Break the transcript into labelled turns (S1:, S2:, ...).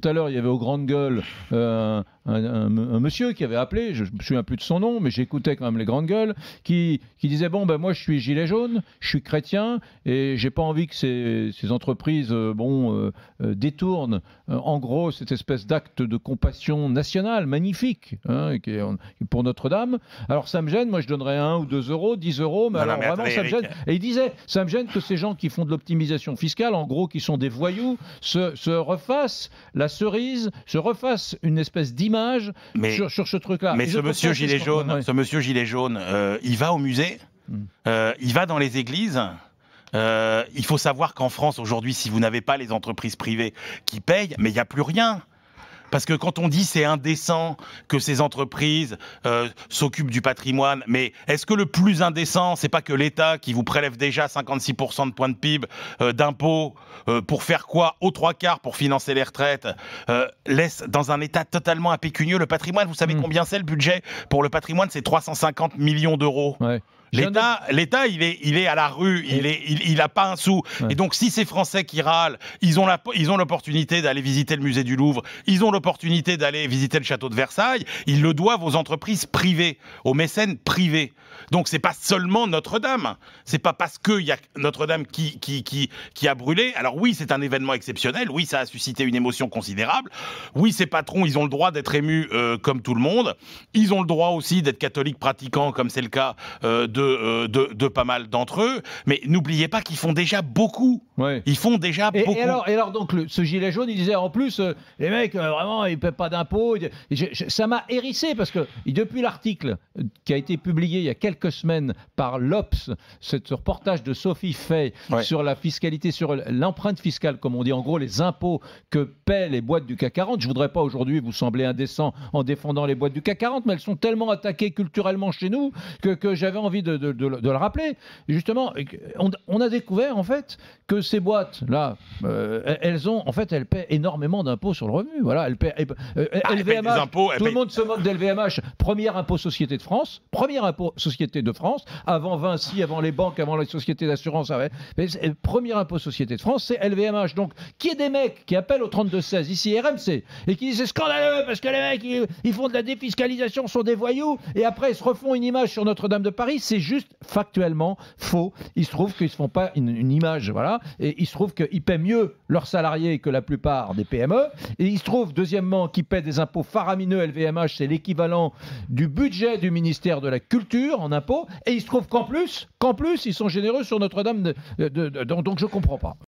S1: Tout à l'heure, il y avait aux grandes gueules un monsieur qui avait appelé, je me souviens plus de son nom, mais j'écoutais quand même les grandes gueules, qui disait bon ben moi je suis gilet jaune, je suis chrétien et j'ai pas envie que ces entreprises détournent en gros cette espèce d'acte de compassion nationale magnifique qui est pour Notre-Dame. Alors ça me gêne, moi je donnerais 1 ou 2 euros, 10 euros, mais alors vraiment ça me gêne. Et il disait ça me gêne que ces gens qui font de l'optimisation fiscale, en gros qui sont des voyous, se refassent la cerise, se refasse une espèce d'image sur ce truc-là.
S2: Mais ce monsieur gilet jaune, il va au musée, il va dans les églises. Il faut savoir qu'en France aujourd'hui, si vous n'avez pas les entreprises privées qui payent, mais il n'y a plus rien. Parce que quand on dit c'est indécent que ces entreprises s'occupent du patrimoine, mais est-ce que le plus indécent, c'est pas que l'État qui vous prélève déjà 56% de points de PIB d'impôts pour faire quoi aux 3/4 pour financer les retraites, laisse dans un état totalement impécunieux le patrimoine. Vous savez combien c'est le budget pour le patrimoine? C'est 350 millions d'euros. Ouais. L'État, il est à la rue, il a pas un sou. Ouais. Et donc, si ces Français qui râlent, ils ont l'opportunité d'aller visiter le musée du Louvre, ils ont l'opportunité d'aller visiter le château de Versailles, ils le doivent aux entreprises privées, aux mécènes privés. Donc, c'est pas seulement Notre-Dame. C'est pas parce qu'il y a Notre-Dame qui a brûlé. Alors oui, c'est un événement exceptionnel. Oui, ça a suscité une émotion considérable. Oui, ces patrons, ils ont le droit d'être émus comme tout le monde. Ils ont le droit aussi d'être catholiques pratiquants, comme c'est le cas de pas mal d'entre eux, mais n'oubliez pas qu'ils font déjà beaucoup. Ouais. Ils font déjà beaucoup.
S1: Et alors donc, ce gilet jaune, il disait en plus, les mecs, vraiment, ils ne paient pas d'impôts. Ça m'a hérissé parce que depuis l'article qui a été publié il y a quelques semaines par l'Obs, ce reportage de Sophie Fay sur la fiscalité, sur l'empreinte fiscale, comme on dit, en gros, les impôts que paient les boîtes du CAC 40. Je ne voudrais pas aujourd'hui vous sembler indécent en défendant les boîtes du CAC 40, mais elles sont tellement attaquées culturellement chez nous que j'avais envie de le rappeler. Et justement, on a découvert en fait que ces boîtes-là, elles paient énormément d'impôts sur le revenu. Voilà, elles paient LVMH. Tout le monde se moque d'LVMH. Premier impôt société de France. Premier impôt société de France. Avant Vinci, avant les banques, avant les sociétés d'assurance. Premier impôt société de France, c'est LVMH. Donc, qui est des mecs qui appellent au 32-16 ici RMC et qui disent c'est scandaleux parce que les mecs ils font de la défiscalisation, sont des voyous et après ils se refont une image sur Notre-Dame de Paris. C'est juste factuellement faux. Il se trouve qu'ils ne se font pas une image, voilà, et il se trouve qu'ils paient mieux leurs salariés que la plupart des PME, et il se trouve, deuxièmement, qu'ils paient des impôts faramineux. LVMH, c'est l'équivalent du budget du ministère de la Culture en impôts, et il se trouve qu'en plus, ils sont généreux sur Notre-Dame, donc je ne comprends pas.